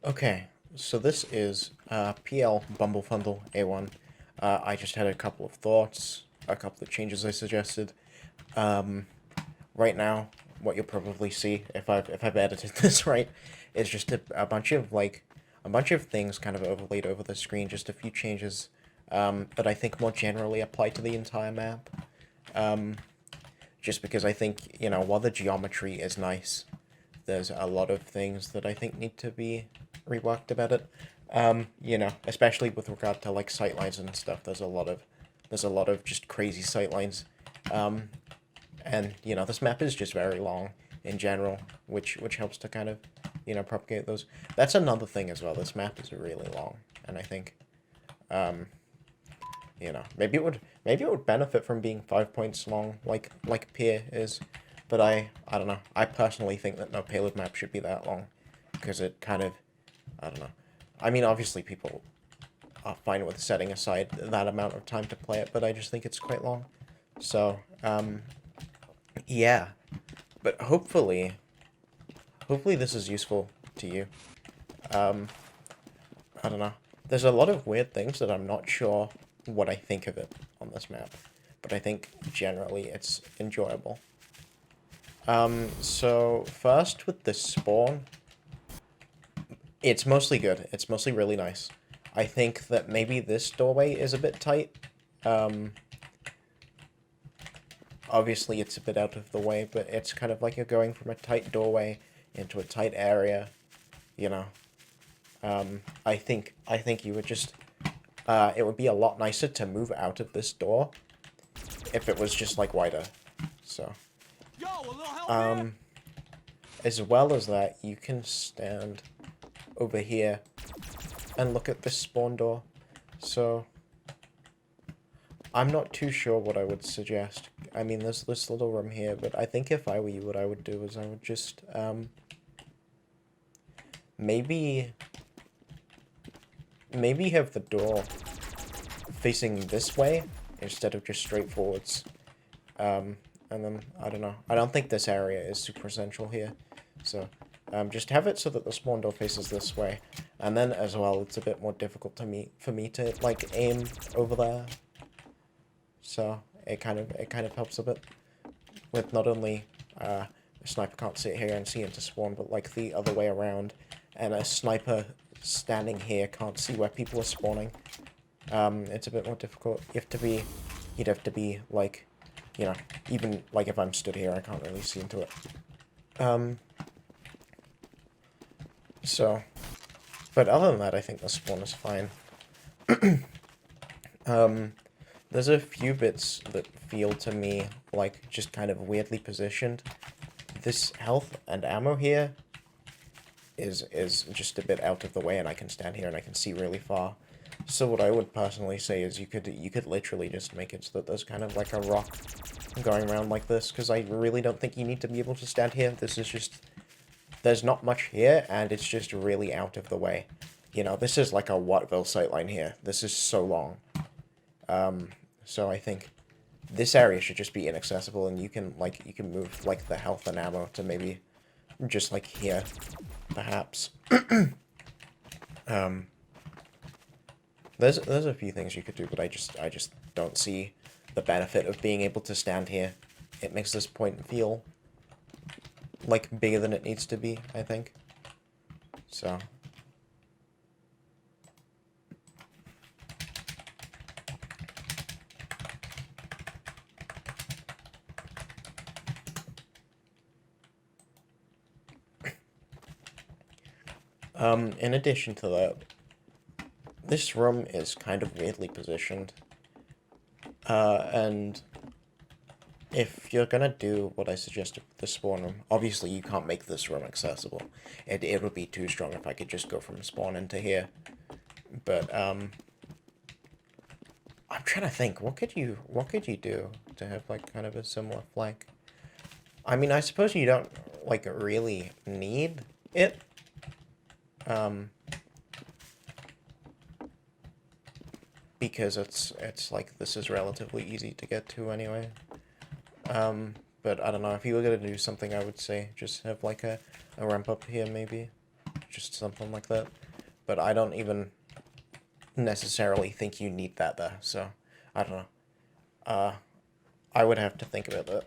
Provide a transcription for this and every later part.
Okay, so this is PL Bumblefundle A1. I just had a couple of thoughts, a couple of changes I suggested. Um, right now, what you'll probably see if I've edited this right is just a bunch of a bunch of things kind of overlaid over the screen. Just a few changes that I think more generally apply to the entire map. Um, just because I think while the geometry is nice, there's a lot of things that I think need to be reworked about it. Especially with regard to like sightlines and stuff. There's a lot of just crazy sightlines. Um, and this map is just very long in general, which helps to kind of propagate those. That's another thing as well. This map is really long, and I think um, maybe it would benefit from being 5 points long, like Pier is, but I don't know. I personally think that no payload map should be that long, because it kind of I don't know. I mean, obviously people are fine with setting aside that amount of time to play it, but I just think it's quite long. So yeah, but hopefully this is useful to you. Um, I don't know. There's a lot of weird things that I'm not sure what I think of it on this map, but I think generally it's enjoyable. So first with the spawn, it's mostly good. It's mostly really nice. I think that maybe this doorway is a bit tight. Um, Obviously it's a bit out of the way, but it's kind of like you're going from a tight doorway into a tight area, you know. I think you would just it would be a lot nicer to move out of this door if it was just like wider. So, Yo, a little help here? um, as well as that, you can stand over here and look at this spawn door. So, I'm not too sure what I would suggest. I mean, there's this little room here, but I think if I were you, what I would do is I would just, maybe, maybe have the door facing this way instead of just straight forwards. And then, I don't know. I don't think this area is super essential here. So, just have it so that the spawn door faces this way. And then, as well, it's a bit more difficult for me to, like, aim over there. So, it kind of helps a bit. With not only, a sniper can't sit here and see into spawn, but, like, the other way around. And a sniper standing here can't see where people are spawning. It's a bit more difficult. You'd have to be, like, even, like, if I'm stood here, I can't really see into it. Um, so, but other than that, I think the spawn is fine. Um, there's a few bits that feel to me like just kind of weirdly positioned. This health and ammo here is just a bit out of the way, and I can stand here and I can see really far. So what I would personally say is you could literally just make it so that there's kind of like a rock going around like this, because I really don't think you need to be able to stand here. This is just, there's not much here, and it's just really out of the way. This is like a Wattville sightline here. This is so long. So I think this area should just be inaccessible, and you can move like the health and ammo to maybe just like here, perhaps. Um, there's a few things you could do, but I just don't see the benefit of being able to stand here. It makes this point feel like bigger than it needs to be, I think. So, in addition to that, this room is kind of weirdly positioned. And if you're gonna do what I suggested with the spawn room, obviously you can't make this room accessible. It would be too strong if I could just go from spawn into here. But, I'm trying to think, what could you do to have, like, kind of a similar flank? I mean, I suppose you don't, like, really need it. Um, because it's like, this is relatively easy to get to anyway. But I don't know, if you were gonna do something, I would say just have, like, a ramp up here, maybe. just something like that. But I don't even necessarily think you need that there, so I don't know. I would have to think about that.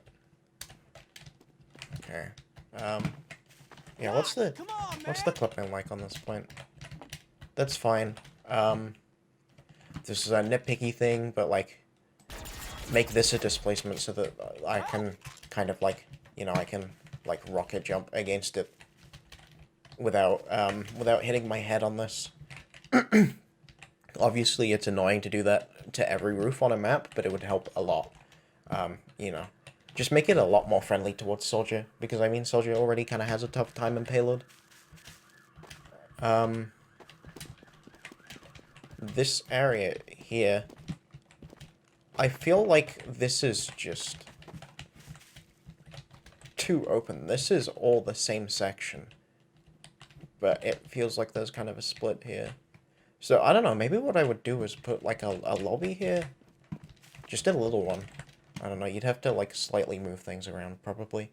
Okay. Yeah, what's the clipping like on this point? That's fine. This is a nitpicky thing, but like, make this a displacement so that I can kind of like, you know, I can like rocket jump against it without hitting my head on this. Obviously, it's annoying to do that to every roof on a map, but it would help a lot. You know, just make it a lot more friendly towards Soldier, because I mean, Soldier already kind of has a tough time in Payload. This area here, I feel like this is just too open. This is all the same section, but it feels like there's kind of a split here. So, I don't know, maybe what I would do is put, like, a lobby here. Just a little one. I don't know, you'd have to, like, slightly move things around, probably.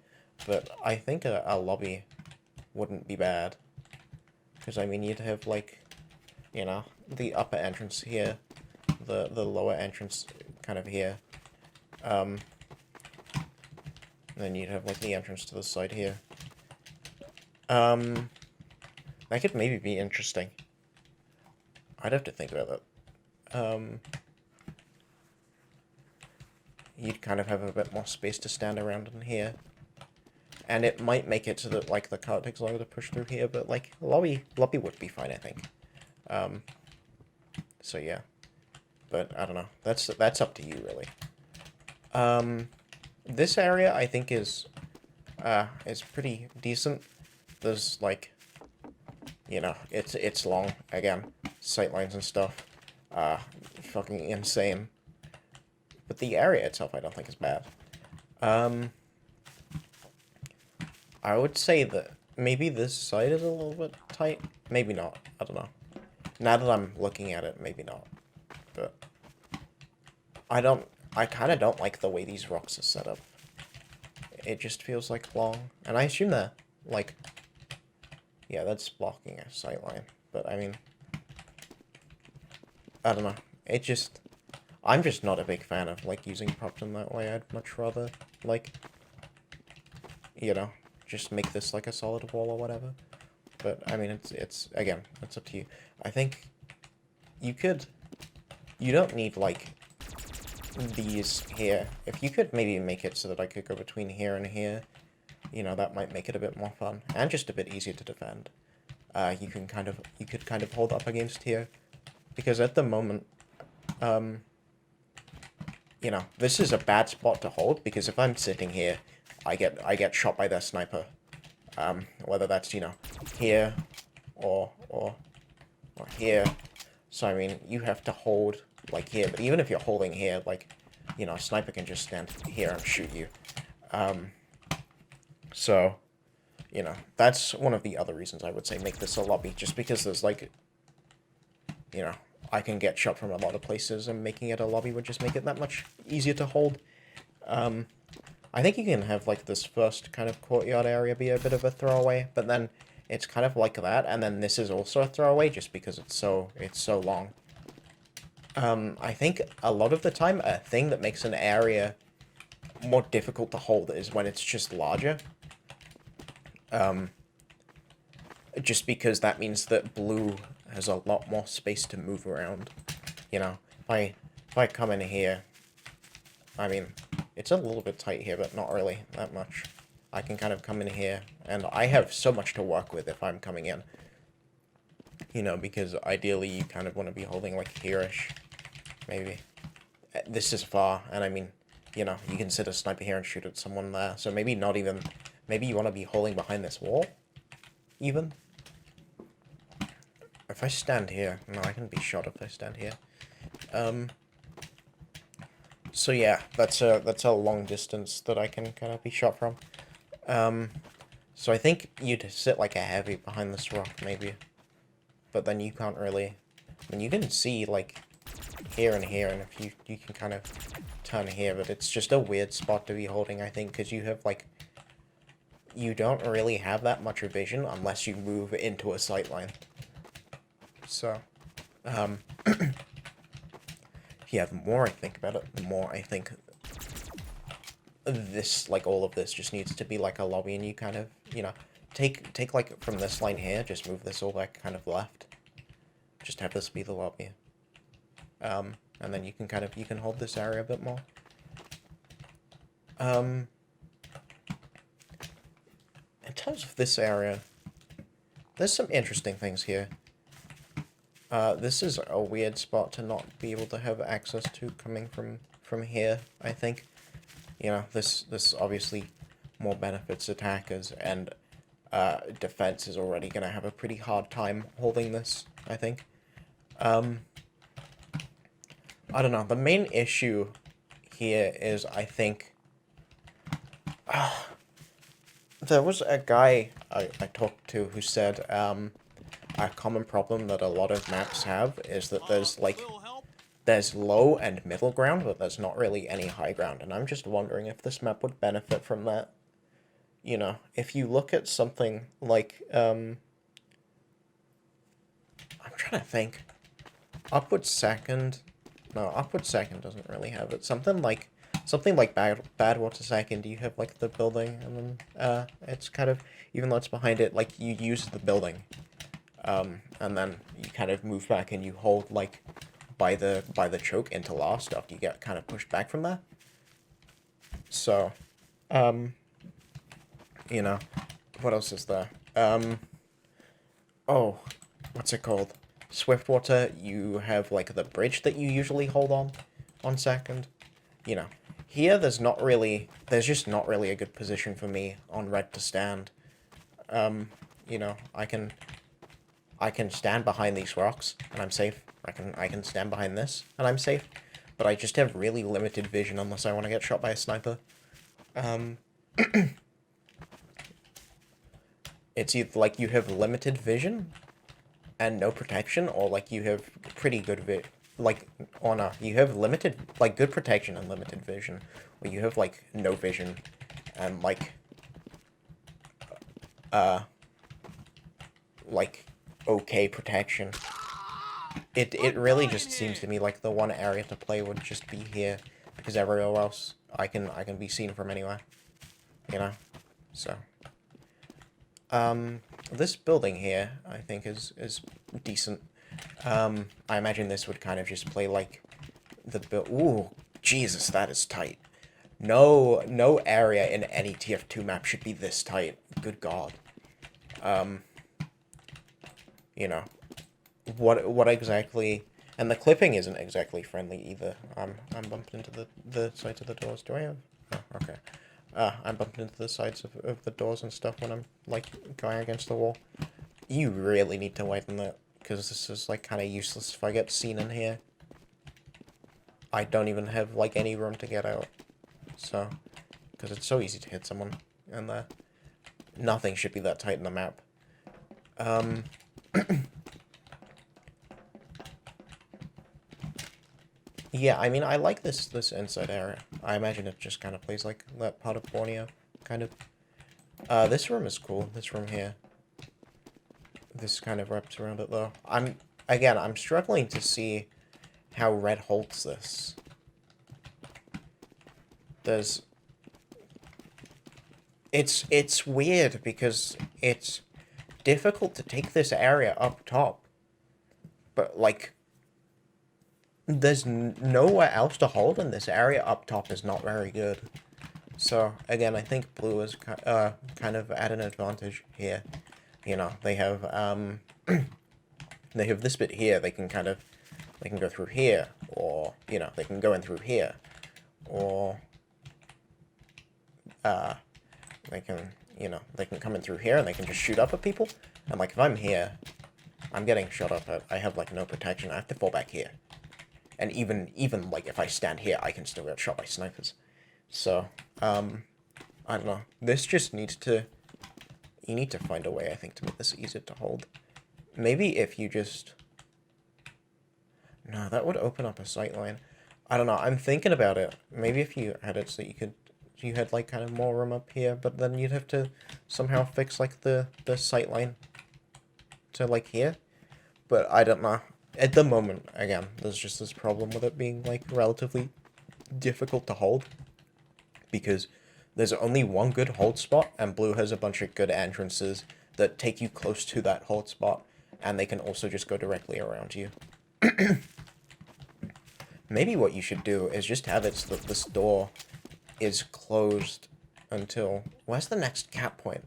But I think a lobby wouldn't be bad. Because, I mean, you'd have, like, you know, the upper entrance here. The lower entrance kind of here. Then you'd have, like, the entrance to the side here. That could maybe be interesting. I'd have to think about that. You'd kind of have a bit more space to stand around in here. And it might make it so that, like, the car takes longer to push through here, but, like, lobby would be fine, I think. So, yeah. But, I don't know. That's up to you, really. This area, I think, is pretty decent. There's, like, you know, it's long, again. Sightlines and stuff. Fucking insane. But the area itself I don't think is bad. I would say that maybe this side is a little bit tight. Maybe not. I don't know. Now that I'm looking at it, maybe not. But I kind of don't like the way these rocks are set up. It just feels like long. And I assume that, like, yeah, that's blocking a sightline. But, I mean, I don't know. It just, I'm just not a big fan of, like, using props in that way. I'd much rather, like, you know, just make this, like, a solid wall or whatever. But, I mean, it's again, it's up to you. I think you don't need, like, these here. If you could maybe make it so that I could go between here and here, you know, that might make it a bit more fun. And just a bit easier to defend. You could kind of hold up against here. Because at the moment, you know, this is a bad spot to hold, because if I'm sitting here, I get shot by their sniper. Whether that's, you know, here or here. So, I mean, you have to hold, like, here. But even if you're holding here, like, you know, a sniper can just stand here and shoot you. So, you know, that's one of the other reasons I would say make this a lobby. Just because there's, like, you know, I can get shot from a lot of places, and making it a lobby would just make it that much easier to hold. I think you can have, like, this first kind of courtyard area be a bit of a throwaway, but then it's kind of like that, and then this is also a throwaway just because it's so long. I think a lot of the time, a thing that makes an area more difficult to hold is when it's just larger. Just because that means that blue has a lot more space to move around. You know, if I come in here, I mean, it's a little bit tight here, but not really that much. I can kind of come in here, and I have so much to work with if I'm coming in. You know, because ideally you kind of want to be holding, like, here-ish. Maybe. This is far, and I mean, you know, you can sit a sniper here and shoot at someone there. So maybe not even, maybe you want to be holding behind this wall, even. If I stand here, no, I can be shot if I stand here. So yeah, that's a long distance that I can kind of be shot from. So I think you'd sit like a heavy behind this rock, maybe. But then you can't really, I mean, you can see, like, here and here, and if you can kind of turn here, but it's just a weird spot to be holding, I think, because you have, like, you don't really have that much vision unless you move into a sightline. So, yeah, the more I think about it, the more I think this, like, all of this just needs to be like a lobby, and you kind of, you know, take like from this line here, just move this all back kind of left. Just have this be the lobby. And then you can hold this area a bit more. In terms of this area, there's some interesting things here. This is a weird spot to not be able to have access to coming from here, I think. You know, this obviously more benefits attackers, and defense is already going to have a pretty hard time holding this, I think. I don't know, the main issue here is, I think, there was a guy I talked to who said, a common problem that a lot of maps have is that there's, like, Little help? there's low and middle ground, but there's not really any high ground, and I'm just wondering if this map would benefit from that. You know, if you look at something like, I'm trying to think. Upward Second... No, Upward Second doesn't really have it. Something like Badwater Second, you have, like, the building, and then, it's kind of, even though it's behind it, like, you use the building. And then you kind of move back and you hold, like, by the choke into last after you get kind of pushed back from there. So, you know, what else is there? Oh, what's it called? Swiftwater, you have, like, the bridge that you usually hold on second. You know, here there's just not really a good position for me on red to stand. You know, I can stand behind these rocks, and I'm safe. I can stand behind this, and I'm safe. But I just have really limited vision unless I want to get shot by a sniper. It's either, like, you have limited vision and no protection, or, like, you have pretty good you have limited, like, good protection and limited vision, or you have, like, no vision and, like, okay protection. It really just seems to me like the one area to play would just be here, because everywhere else I can be seen from anywhere, you know. So, this building here I think is decent. I imagine this would kind of just play like the Ooh, Jesus, that is tight. No area in any TF2 map should be this tight. Good God. You know, what exactly, and the clipping isn't exactly friendly either. I'm bumped into the sides of the doors. Do I have? Oh, okay. I'm bumped into the sides of the doors and stuff when I'm, like, going against the wall. You really need to widen that, because this is, like, kind of useless if I get seen in here. I don't even have, like, any room to get out. So, because it's so easy to hit someone in there. Nothing should be that tight in the map. Yeah, I mean, I like this inside area. I imagine it just kind of plays like that part of Borneo, kind of. This room is cool. This room here. This kind of wraps around it, though. I'm struggling to see how red holds this. It's weird, because it's difficult to take this area up top. But, like, there's nowhere else to hold, and this area up top is not very good. So, again, I think blue is kind of at an advantage here. You know, they have they have this bit here, they can go through here, or, you know, they can go in through here, or, they can, you know, they can come in through here, and they can just shoot up at people, and, like, if I'm here, I'm getting shot up at, I have, like, no protection, I have to fall back here. And even, like, if I stand here, I can still get shot by snipers. So, I don't know. This just needs to... You need to find a way, I think, to make this easier to hold. Maybe if you just... No, that would open up a sightline. I don't know, I'm thinking about it. Maybe if you had it so you could you had like kind of more room up here, but then you'd have to somehow fix like the sight line to like here. But I don't know. At the moment, again, there's just this problem with it being like relatively difficult to hold because there's only one good hold spot, and blue has a bunch of good entrances that take you close to that hold spot, and they can also just go directly around you. Maybe what you should do is just have it so that this door is closed until... Where's the next cap point?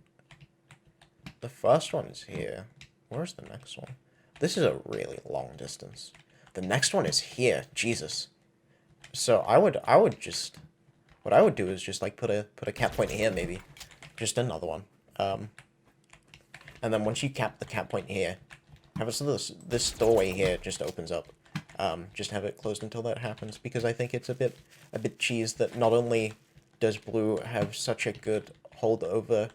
The first one is here. Where's the next one? This is a really long distance. The next one is here. Jesus. So I would just... What I would do is just like put a cap point here maybe. Just another one. And then once you cap the cap point here, have it so this doorway here just opens up. Just have it closed until that happens, because I think it's a bit cheese that not only does blue have such a good hold over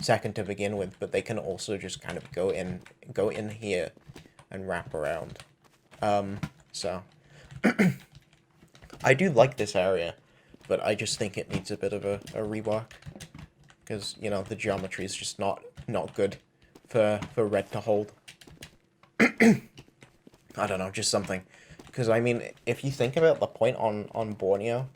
second to begin with, but they can also just kind of go in here and wrap around. So I do like this area, but I just think it needs a bit of a rework, because you know the geometry is just not good for red to hold. I don't know, just something. Because, I mean, if you think about the point on Borneo,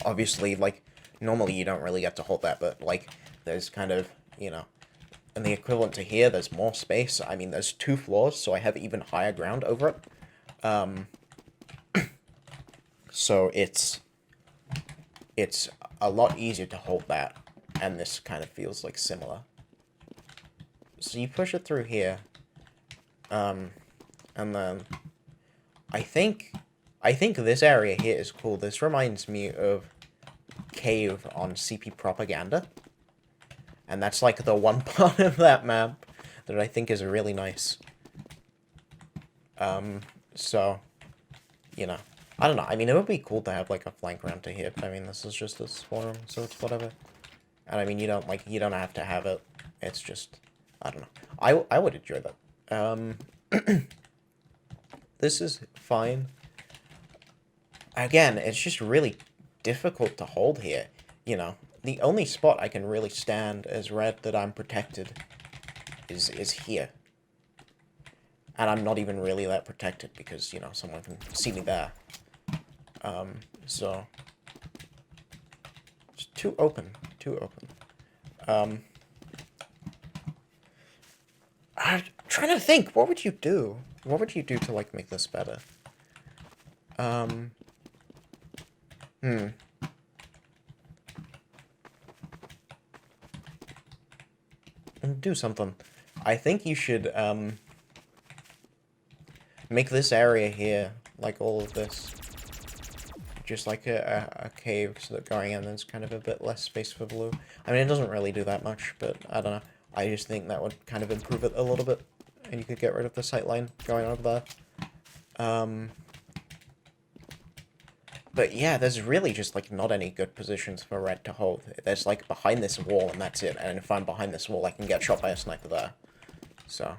obviously, like, normally you don't really get to hold that, but, like, there's kind of, you know, and the equivalent to here, there's more space. I mean, there's 2 floors, so I have even higher ground over it. So it's a lot easier to hold that, and this kind of feels, like, similar. So you push it through here. And then I think this area here is cool. This reminds me of Cave on CP Propaganda. And that's like the one part of that map that I think is really nice. So, you know, I don't know. I mean, it would be cool to have like a flank round to here, but I mean, this is just a spawn room, so it's whatever. And I mean, you don't have to have it. It's just, I don't know. I would enjoy that. This is fine. Again, it's just really difficult to hold here. You know, the only spot I can really stand as red that I'm protected is here. And I'm not even really that protected because, you know, someone can see me there. So it's too open. I'm trying to think, what would you do? What would you do to, like, make this better? Do something. I think you should, make this area here, like all of this, just like a cave, so that going in there's kind of a bit less space for blue. I mean, it doesn't really do that much, but I don't know. I just think that would kind of improve it a little bit, and you could get rid of the sight line going over there. But yeah, there's really just like not any good positions for red to hold. There's like behind this wall and that's it, and if I'm behind this wall I can get shot by a sniper there. So,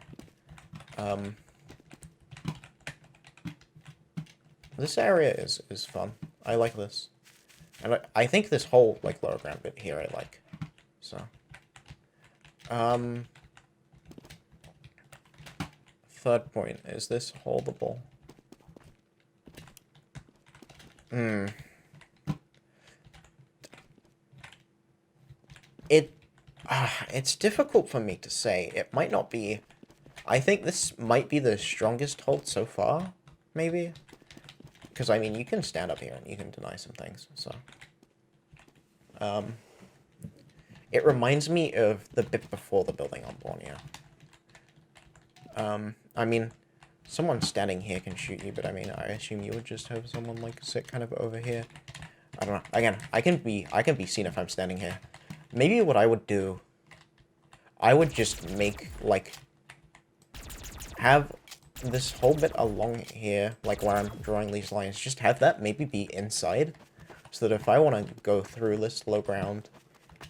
this area is fun. I like this. And I think this whole like lower ground bit here I like. So, third point, is this holdable? It's difficult for me to say. It might not be... I think this might be the strongest hold so far, maybe? Because, I mean, you can stand up here and you can deny some things, so... It reminds me of the bit before the building on Borneo. I mean, someone standing here can shoot you, but I mean, I assume you would just have someone, like, sit kind of over here. I don't know. Again, I can be seen if I'm standing here. Maybe what I would do... I would just make, like... have this whole bit along here, like where I'm drawing these lines, just have that maybe be inside, so that if I want to go through this low ground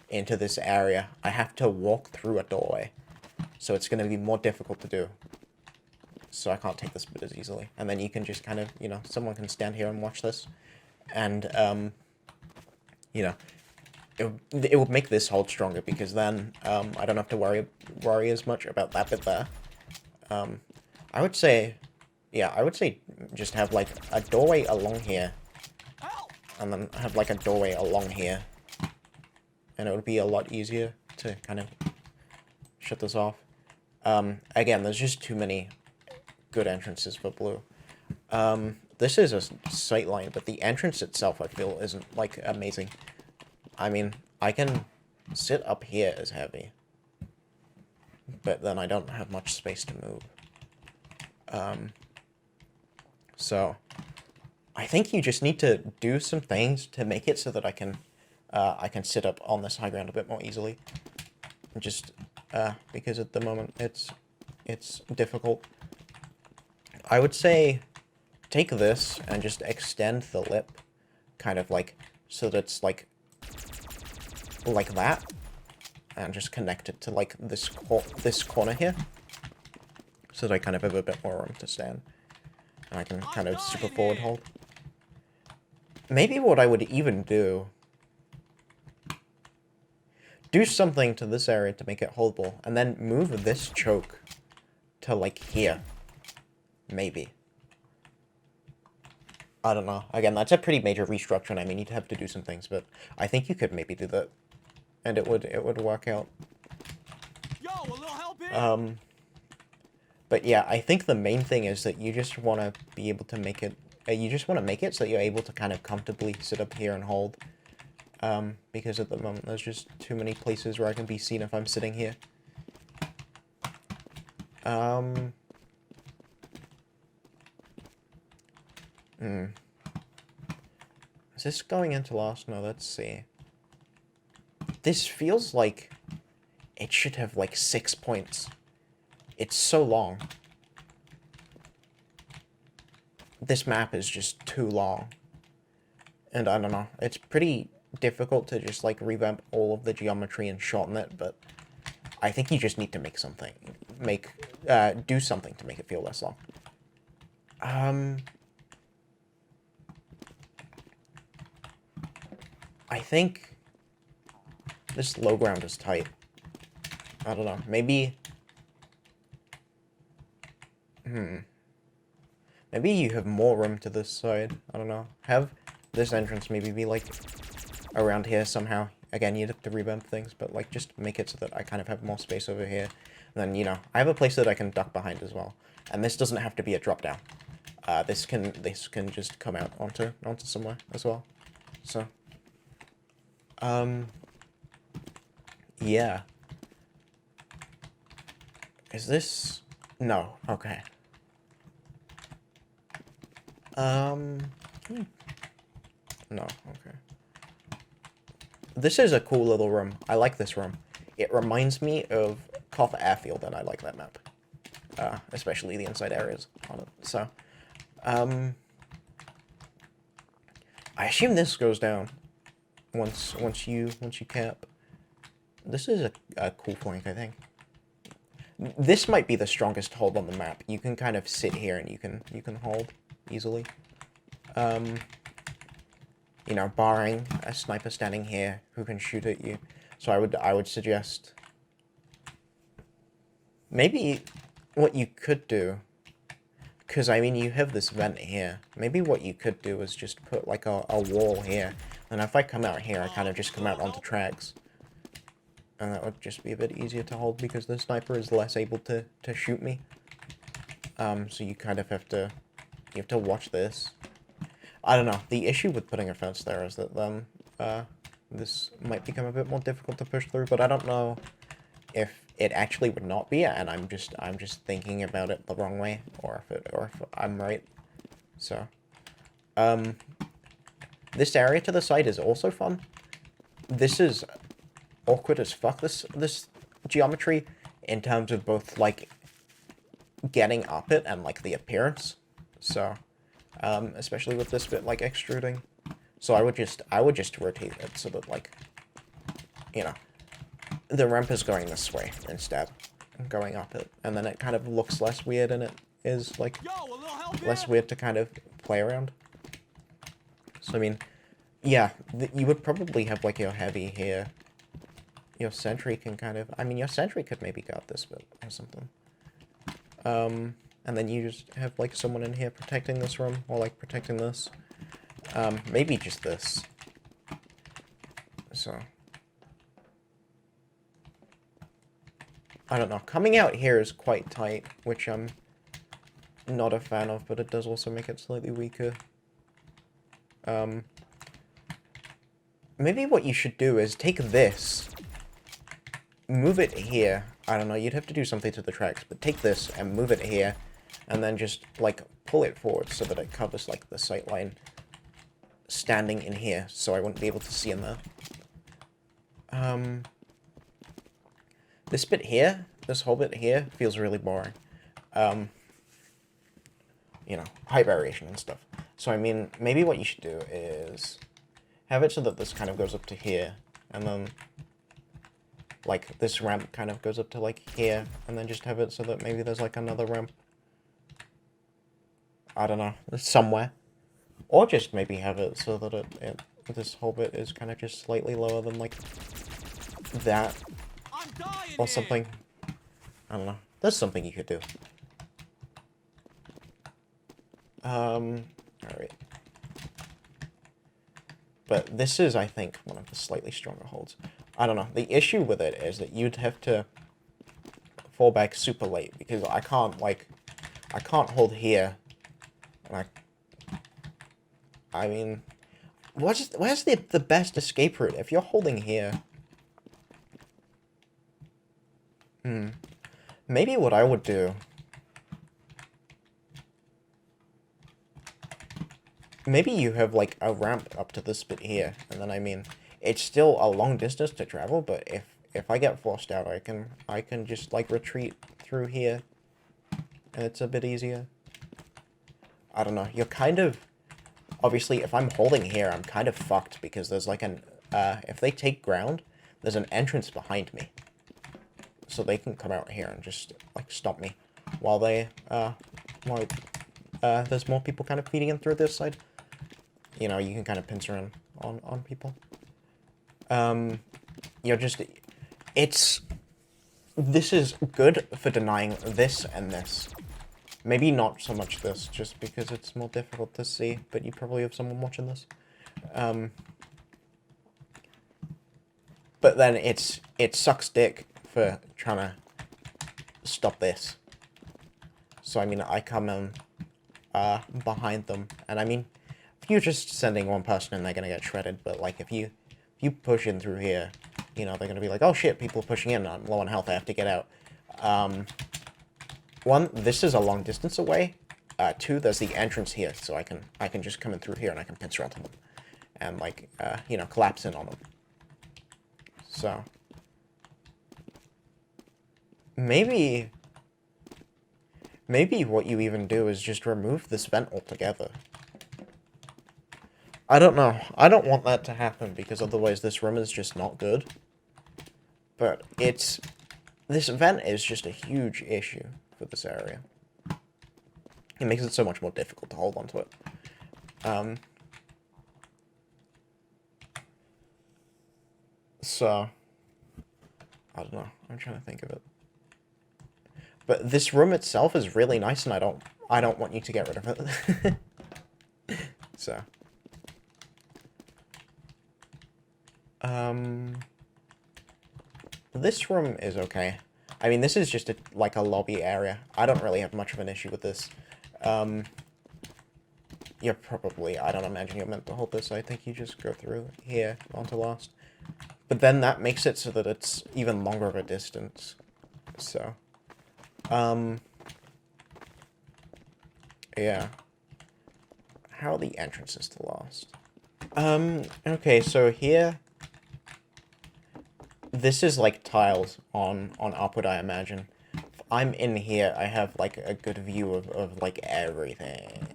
into this area, I have to walk through a doorway. So it's going to be more difficult to do. So I can't take this bit as easily. And then you can just kind of, you know, someone can stand here and watch this. and you know, it would make this hold stronger because then I don't have to worry as much about that bit there. I would say, yeah, I would say just have like a doorway along here, Help! and then have like a doorway along here, and it would be a lot easier to kind of shut this off. Again, there's just too many good entrances for blue. This is a sight line, but the entrance itself, I feel, isn't, like, amazing. I mean, I can sit up here as heavy, but then I don't have much space to move. So, I think you just need to do some things to make it so that I can sit up on this high ground a bit more easily. Just, because at the moment, it's difficult. I would say take this and just extend the lip, kind of like, so that it's like that, and just connect it to like this corner here, so that I kind of have a bit more room to stand, and I can kind of super forward hold. Maybe what I would even do something to this area to make it holdable, and then move this choke to like here. Maybe. I don't know. Again, that's a pretty major restructure, and I mean, you'd have to do some things, but I think you could maybe do that, and it would work out. Yo, a little help here? But yeah, I think the main thing is that you just want to be able to make it, you just want to make it so that you're able to kind of comfortably sit up here and hold, because at the moment there's just too many places where I can be seen if I'm sitting here. Is this going into last? No, let's see. This feels like it should have like 6 points. It's so long. This map is just too long. And I don't know, it's pretty difficult to just like revamp all of the geometry and shorten it, but I think you just need to make something. Do something to make it feel less long. I think this low ground is tight. I don't know. Maybe... Maybe you have more room to this side. I don't know. Have this entrance maybe be, like, around here somehow. Again, you'd have to revamp things, but, like, just make it so that I kind of have more space over here. And then, you know, I have a place that I can duck behind as well. And this doesn't have to be a drop-down. This can just come out onto somewhere as well. So... yeah. Is this... No, okay. No, okay. This is a cool little room. I like this room. It reminds me of Koth Airfield, and I like that map. Especially the inside areas on it. So, I assume this goes down once you cap. This is a cool point, I think. This might be the strongest hold on the map. You can kind of sit here and you can hold easily. You know, barring a sniper standing here who can shoot at you. So I would suggest maybe what you could do, because I mean you have this vent here. Maybe what you could do is just put like a wall here, and if I come out here, I kind of just come out onto tracks. And that would just be a bit easier to hold because the sniper is less able to shoot me. So you kind of have to watch this. I don't know. The issue with putting a fence there is that this might become a bit more difficult to push through, but I don't know if it actually would not be, and I'm just thinking about it the wrong way, or if I'm right. So, this area to the side is also fun. This is awkward as fuck, this geometry, in terms of both, like, getting up it and, like, the appearance. So, especially with this bit, like, extruding. So I would just rotate it so that, like, you know, the ramp is going this way instead, and going up it. And then it kind of looks less weird, and it is, like, less weird to kind of play around. So, I mean, yeah, you would probably have, like, your heavy here. Your sentry can kind of... I mean, your sentry could maybe guard this bit or something. And then you just have, like, someone in here protecting this room, or, like, protecting this. Maybe just this. So... I don't know. Coming out here is quite tight, which I'm not a fan of, but it does also make it slightly weaker. Maybe what you should do is take this, move it here. I don't know, you'd have to do something to the tracks, but take this and move it here, and then just, like, pull it forward so that it covers, like, the sight line standing in here, so I wouldn't be able to see in there. This bit here, this whole bit here, feels really boring. You know, height variation and stuff. So, I mean, maybe what you should do is have it so that this kind of goes up to here, and then, like, this ramp kind of goes up to, like, here, and then just have it so that maybe there's, like, another ramp. I don't know, somewhere. Or just maybe have it so that this whole bit is kind of just slightly lower than, like, that. Or something. I don't know. There's something you could do. Alright. But this is, I think, one of the slightly stronger holds. I don't know. The issue with it is that you'd have to fall back super late, because I can't, like, I can't hold here. And I mean, where's the best escape route? If you're holding here... Maybe what I would do... Maybe you have, like, a ramp up to this bit here, and then, I mean, it's still a long distance to travel, but if I get forced out, I can just, like, retreat through here, and it's a bit easier. I don't know, you're kind of... Obviously, if I'm holding here, I'm kind of fucked, because there's, like, if they take ground, there's an entrance behind me. So they can come out here and just, like, stop me, while they, there's more people kind of feeding in through this side. You know, you can kind of pinch around on people. You're just... This is good for denying this and this. Maybe not so much this, just because it's more difficult to see, but you probably have someone watching this. But then it sucks dick for trying to stop this. So, I mean, I come in behind them, and I mean, if you're just sending one person in, they're gonna get shredded, but, like, if you push in through here, you know, they're gonna be like, oh shit, people are pushing in, I'm low on health, I have to get out. One, this is a long distance away. Two, there's the entrance here, so I can just come in through here and I can pinch around them. And, like, you know, collapse in on them. So. Maybe what you even do is just remove this vent altogether. I don't know. I don't want that to happen, because otherwise this room is just not good. But this vent is just a huge issue for this area. It makes it so much more difficult to hold onto it. So, I don't know. I'm trying to think of it. But this room itself is really nice, and I don't want you to get rid of it. So. This room is okay. I mean, this is just like a lobby area. I don't really have much of an issue with this. You're probably, I don't imagine you're meant to hold this. I think you just go through here onto last. But then that makes it so that it's even longer of a distance. So. Yeah. How are the entrances to Lost? Okay, so here... This is, like, tiled on upward, I imagine. If I'm in here, I have, like, a good view of like, everything.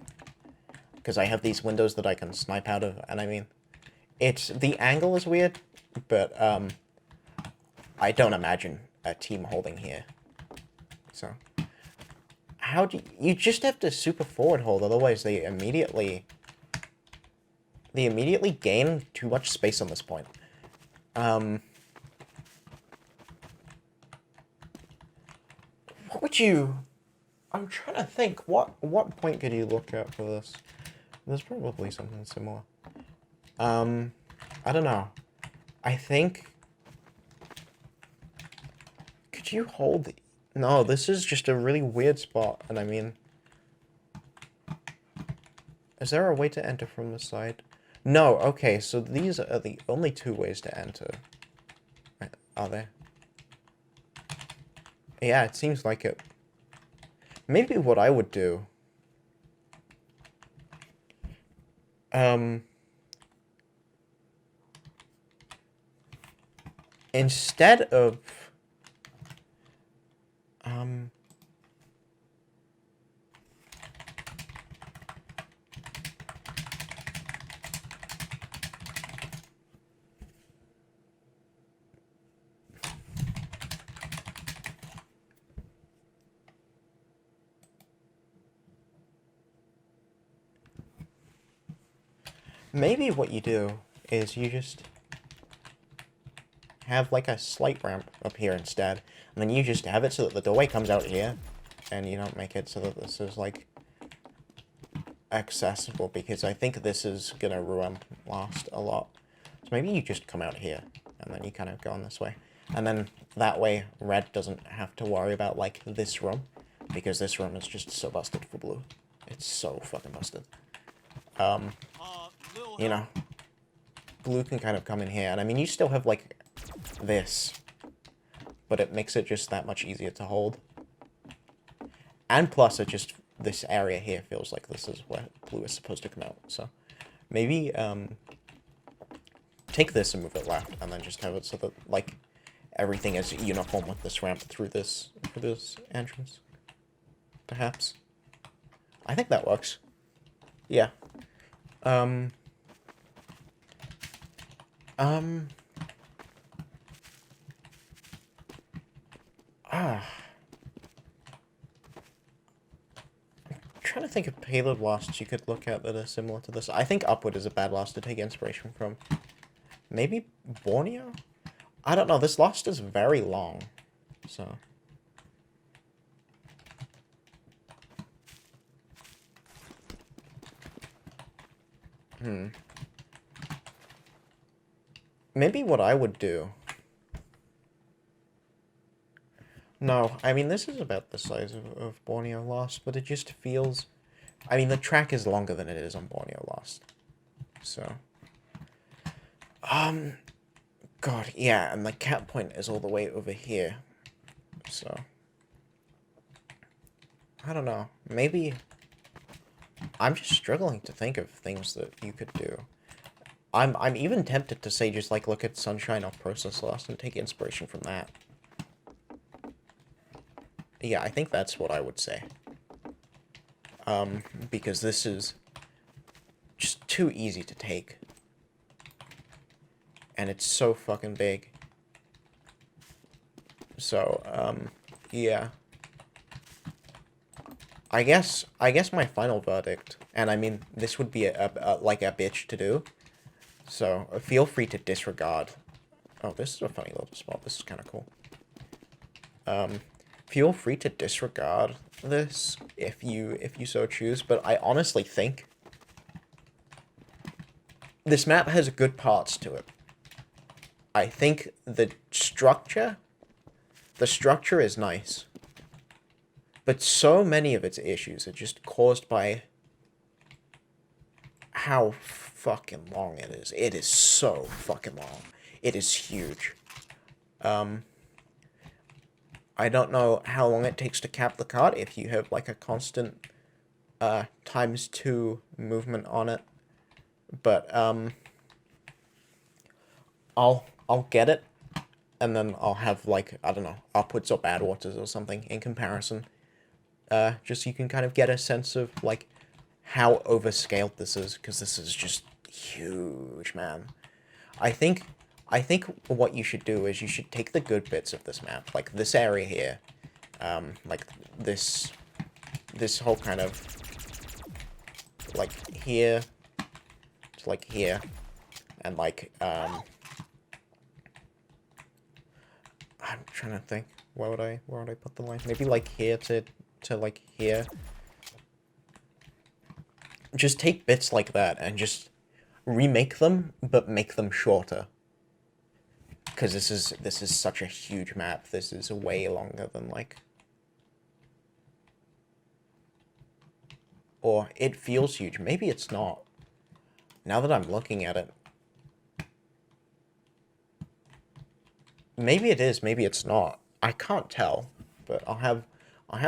Because I have these windows that I can snipe out of, and I mean... The angle is weird, but, I don't imagine a team holding here. So, how do you just have to super forward hold, otherwise they immediately they immediately gain too much space on this point. What would you... I'm trying to think, what point could you look at for this? There's probably something similar. I don't know. I think... Could you hold... No, this is just a really weird spot, and I mean... Is there a way to enter from the side? No, okay, so these are the only two ways to enter. Are there? Yeah, it seems like it. Maybe what I would do... Instead of... Maybe what you do is you just have like a slight ramp up here instead, and then you just have it so that the doorway comes out here, and you don't make it so that this is like accessible, because I think this is gonna ruin Lost a lot. So maybe you just come out here, and then you kind of go on this way, and then that way Red doesn't have to worry about like this room, because this room is just so busted for Blue. It's so fucking busted. You know, Blue can kind of come in here, and I mean, you still have, like, this, but it makes it just that much easier to hold. And plus, it just, this area here feels like this is where Blue is supposed to come out, so maybe, take this and move it left, and then just have it so that, like, everything is uniform with this ramp through this entrance. Perhaps. I think that works. Yeah. I'm trying to think of payload Losts you could look at that are similar to this. I think Upward is a bad Lost to take inspiration from. Maybe Borneo? I don't know, this Lost is very long, so... Maybe what I would do... No, I mean, this is about the size of Borneo Lost, but it just feels... I mean, the track is longer than it is on Borneo Lost. So... God, yeah, and the cap point is all the way over here. So... I don't know. Maybe... I'm just struggling to think of things that you could do. I'm even tempted to say just, like, look at Sunshine off Process Lost and take inspiration from that. Yeah, I think that's what I would say. Because this is just too easy to take. And it's so fucking big. So, yeah. I guess my final verdict, and I mean, this would be like a bitch to do, so feel free to disregard. Oh, this is a funny little spot. This is kind of cool. Feel free to disregard this if you so choose, but I honestly think this map has good parts to it. I think the structure is nice. But so many of its issues are just caused by how fucking long it is. It is so fucking long. It is huge. I don't know how long it takes to cap the card if you have like a constant ×2 movement on it. But I'll get it, and then I'll have like, I don't know, Upwards or Badwaters or something in comparison. Just so you can kind of get a sense of, like, how overscaled this is, because this is just huge, man. I think what you should do is you should take the good bits of this map, like this area here, like this whole kind of, like, here to, like, here. And, like, I'm trying to think. Where would I put the line? Maybe, like, here to like, here. Just take bits like that and just remake them, but make them shorter. Because this is such a huge map. This is way longer than, like... Or it feels huge. Maybe it's not. Now that I'm looking at it. Maybe it is, maybe it's not. I can't tell. But I'll have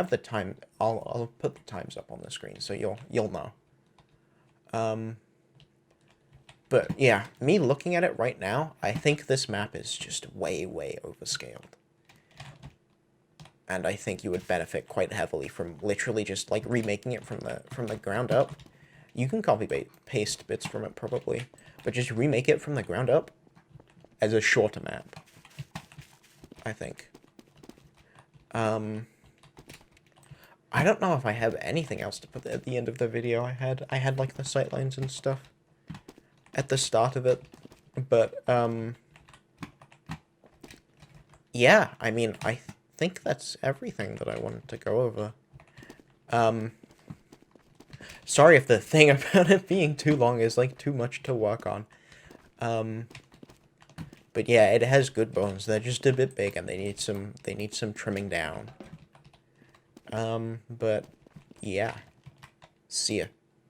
the time. I'll put the times up on the screen so you'll know. But yeah, me looking at it right now, I think this map is just way, way overscaled. And I think you would benefit quite heavily from literally just, like, remaking it from the ground up. You can copy paste bits from it probably, but just remake it from the ground up as a shorter map, I think. I don't know if I have anything else to put at the end of the video. I had like the sightlines and stuff at the start of it, but yeah, I mean, I think that's everything that I wanted to go over. Sorry if the thing about it being too long is, like, too much to work on. But yeah, it has good bones. They're just a bit big and they need some trimming down. But yeah. See ya.